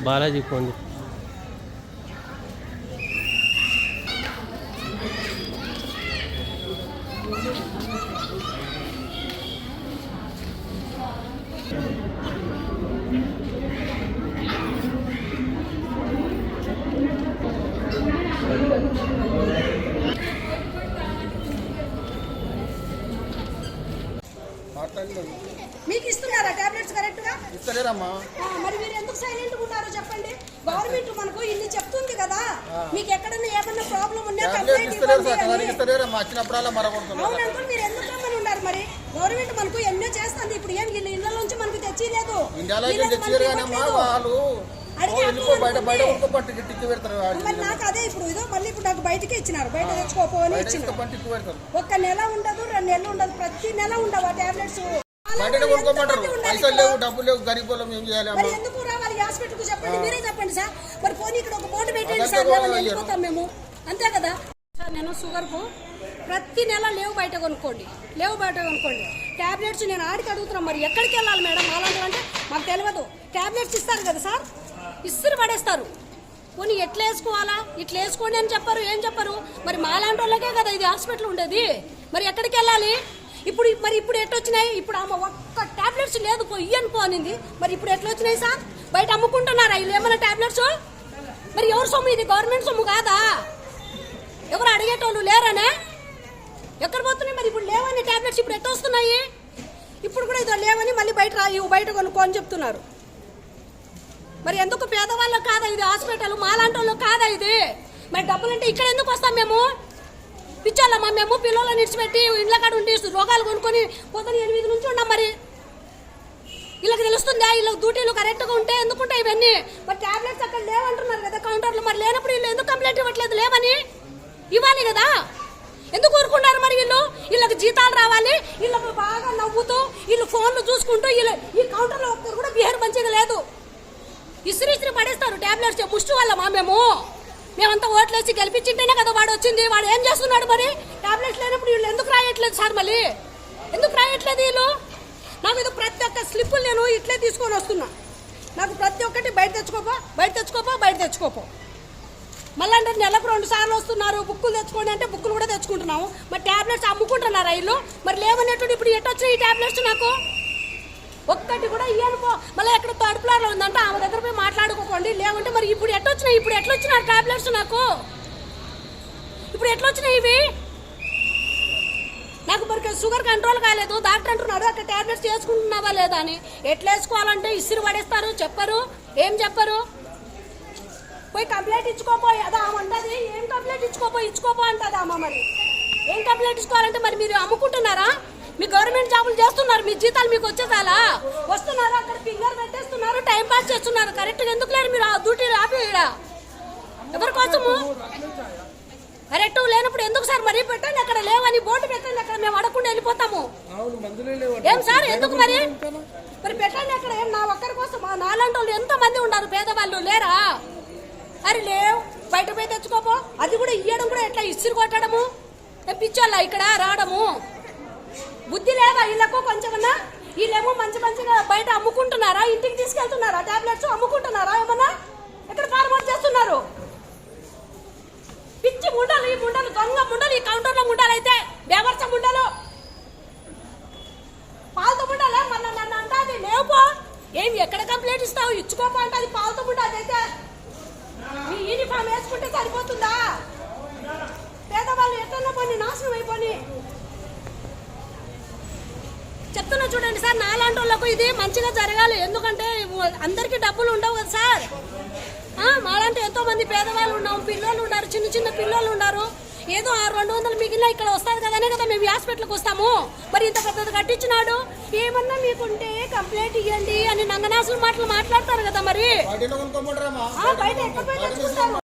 Balaji phone మీకు ఇస్తున్నారా tablets correct గా? ఇస్తలేరమ్మా. మరి మీరు ఎందుకు సైలెంట్ ఉన్నారో చెప్పండి. గవర్నమెంట్ మనకు ఇన్ని చెప్తుంది కదా, మీకు ఎక్కడన్నా ఏమన్నా ప్రాబ్లం ఉన్నా కంప్లైంట్ వచ్చినప్పుడల్లా మరగొడుతున్నారు. అవును అంకుల్, మీరు ఎందుకు రమ్మని ఉన్నారు? మరి గవర్నమెంట్ మనకు ఎన్నో చేస్తుంది. ఇప్పుడు ఏం ఇళ్ళ నుంచి మనకు తెచ్చిలేదు. మరి నాకు అదే ఇప్పుడు ఇదో మళ్ళీ ఇప్పుడు నాకు బయటకే ఇచ్చినారు. బయట తెచ్చుకోపోని ఇచ్చినారు. ఒక్క నెల ఉండదు, 2 నెలలు ఉండదు, ప్రతి నెల ఉండవు ఆ టాబ్లెట్స్. ఎందుకు రావాలి హాస్పిటల్ కు చెప్పండి, మీరే చెప్పండి సార్. మరి పోనీ ఇక్కడ ఒక బోర్డు పెట్టండి సార్, వెళ్ళిపోతాం మేము, అంతే కదా సార్. నేను షుగర్ కు ప్రతి నెల లేవు బయట కొనుక్కోండి, లేవు బయట కొనుక్కోండి. టాబ్లెట్స్ నేను ఆడికి అడుగుతున్నాం. మరి ఎక్కడికి వెళ్ళాలి మేడం? అలాంటివి అంటే మాకు తెలియదు. టాబ్లెట్స్ ఇస్తారు కదా సార్, ఇస్త్రీ పడేస్తారు. పోనీ ఎట్లా వేసుకోవాలా, ఇట్లా వేసుకోండి అని చెప్పారు, ఏం చెప్పారు? మరి మాలాంటి వాళ్ళకే కదా ఇది హాస్పిటల్ ఉండేది. మరి ఎక్కడికి వెళ్ళాలి? ఇప్పుడు ఎట్లొచ్చినాయి? ఇప్పుడు ఆమె ఒక్క టాబ్లెట్స్ లేదు ఇయ్యని పోనింది. మరి ఇప్పుడు ఎట్లొచ్చినాయి సార్? బయట అమ్ముకుంటున్నారా వీళ్ళు ఏమైనా టాబ్లెట్స్? మరి ఎవరు సొమ్ము ఇది? గవర్నమెంట్ సొమ్ము కాదా? ఎవరు అడిగేటోళ్ళు లేరనే? ఎక్కడ పోతున్నాయి? మరి ఇప్పుడు లేవని టాబ్లెట్స్ ఇప్పుడు ఎట్లా వస్తున్నాయి? ఇప్పుడు కూడా ఇదో లేవని మళ్ళీ బయట కొనుక్కో అని చెప్తున్నారు. మరి ఎందుకు పేదవాళ్ళకి కాదా ఇది హాస్పిటల్? మాలాంటి వాళ్ళకి కాదా ఇది? మరి డబ్బులంటే ఇక్కడ ఎందుకు వస్తాం మేము? పిచ్చాలమ్మా మేము పిల్లలను ఇడిచిపెట్టి ఇండ్ల కాడ ఉండి రోగాలు కొనుక్కొని పొద్దున 8 నుంచి ఉన్నాం. మరి వీళ్ళకి తెలుస్తుందా? వీళ్ళకి డ్యూటీలు కరెక్ట్గా ఉంటే ఎందుకుంటాయి ఇవన్నీ? మరి టాబ్లెట్స్ అక్కడ లేవంటున్నారు కదా కౌంటర్లు. మరి లేనప్పుడు వీళ్ళు ఎందుకు కంప్లైంట్ ఇవ్వట్లేదు? లేవని ఇవ్వాలి కదా. ఎందుకు ఊరుకున్నారు? మరి వీళ్ళకి జీతాలు రావాలి, వీళ్ళకి బాగా నవ్వుతూ వీళ్ళు ఫోన్లు చూసుకుంటూ ఈ కౌంటర్లో ఒక్కరు కూడా బిహేవ్ మంచిగా లేదు. ఇస్త్రీ పడేస్తారు టాబ్లెట్స్. ముష్టి వాళ్ళమా మేమంతా ఓట్లేసి గెలిపించింటేనే కదా వాడు వచ్చింది. వాడు ఏం చేస్తున్నాడు? మరి టాబ్లెట్స్ లేనప్పుడు వీళ్ళు ఎందుకు రాయట్లేదు సార్? మళ్ళీ ఎందుకు రాయట్లేదు వీళ్ళు? నాకు ఇది ప్రతి ఒక్క స్లిప్పులు నేను ఇట్లే తీసుకొని వస్తున్నా. నాకు ప్రతి ఒక్కటి బయట తెచ్చుకోపో మళ్ళీ అంటే నెలకు 2 సార్లు వస్తున్నారు. బుక్కులు తెచ్చుకోండి అంటే బుక్కులు కూడా తెచ్చుకుంటున్నాము. మరి టాబ్లెట్స్ అమ్ముకుంటున్నారా వీళ్ళు? మరి లేవనేటువంటి ఇప్పుడు ఎట్టొచ్చినాయి ఈ టాబ్లెట్స్? నాకు ఒక్కటి కూడా ఇయ్యనుకో. మళ్ళీ ఎక్కడ థర్డ్ ఫ్లోర్లో ఉందంటే ఆమె దగ్గర పోయి మాట్లాడుకోకండి. లేవంటే మరి ఇప్పుడు ఎట్లొచ్చినాయి టాబ్లెట్స్? నాకు ఇప్పుడు ఎట్లొచ్చినాయి ఇవి? నాకు మరి షుగర్ కంట్రోల్ కాలేదు. డాక్టర్ అంటున్నాడు అక్కడ టాబ్లెట్స్ వేసుకుంటున్నావా లేదా అని. ఎట్లా వేసుకోవాలంటే ఇస్త్రీ పడేస్తారు, చెప్పరు, ఏం చెప్పరు. పోయి కంప్లైంట్ ఇచ్చుకోపోయి అదా ఆమె అంటది. ఏం కంప్లైంట్ ఇచ్చుకోపో అంటది అమ్మ. మరి ఏం కంప్లైంట్ ఇచ్చుకోవాలంటే మరి మీరు అమ్ముకుంటున్నారా? మీ గవర్నమెంట్ జాబులు చేస్తున్నారు, మీ జీతాలు మీకు వచ్చేసాలా? వస్తున్నారు అక్కడ ఫింగర్ పెట్టేస్తున్నారు, టైం పాస్ చేస్తున్నారు. కరెక్ట్గా ఎందుకు లేరు మీరు? ఆ డ్యూటీ ఆపి ఎవరి కోసము? కరెక్ట్ లేనప్పుడు ఎందుకు సార్? మరి పెట్టండి, అక్కడ లేవని బోర్డు పెట్టండి, అక్కడ మేము అడగకుండా వెళ్ళిపోతాము. ఏం సార్ ఎందుకు మరి పెట్టండి అక్కడ. ఏం నా ఒక్కరి కోసం? నాలాంటి వాళ్ళు ఎంతో మంది ఉన్నారు, పేదవాళ్ళు లేరా? అరే లేవు, బయట పోయి తెచ్చుకోపో. అది కూడా ఇయ్యడం కూడా ఎట్లా ఇస్త్రీ కొట్టడము? పిచ్చోళ్ళ ఇక్కడ రావడము? బుద్ధి లేదా వీళ్ళకు కొంచెమన్నా? వీళ్ళేమో మంచిగా బయట అమ్ముకుంటున్నారా? ఇంటికి తీసుకెళ్తున్నారా? టాబ్లెట్స్ అమ్ముకుంటున్నారా? ఏమన్నా ఎక్కడ ఫార్వర్డ్ చేస్తున్నారు? పిచ్చి ముండలు, ఈ ముండలు దొంగ ముండలు, ఈ కౌంటర్లో ముండలు అయితే బేవర్చ ముండలు, పాలతో ముండలే. మన నన్ను అంటాది లేవుపో. ఏం ఎక్కడ కంప్లైంట్ ఇస్తావు? ఇచ్చుకోపో అంటది పాలతో ముండ. అదైతే ఈ యూనిఫామ్ వేసుకుంటే సరిపోతుందా? పేదవాళ్ళు ఎట్లన్నా పోనీ నాశనం అయిపోయి చెప్తున్నా చూడండి సార్. నాలాంటి వాళ్ళకు ఇది మంచిగా జరగాలి. ఎందుకంటే అందరికీ డబ్బులు ఉండవు కదా సార్. మాలాంటి ఎంతో మంది పేదవాళ్ళు ఉన్నాం, పిల్లలు ఉన్నారు, చిన్న పిల్లలు ఉన్నారు. ఏదో 600-200 మిగిలిన ఇక్కడ వస్తుంది కదనే కదా మేము హాస్పిటల్కి వస్తాము. మరి ఇంత పెద్దది కట్టించినాడు. ఏమన్నా మీకుంటే కంప్లైంట్ ఇవ్వండి అని నంగనాసులు మాటలు మాట్లాడతారు కదా. మరి బయట ఎక్కడ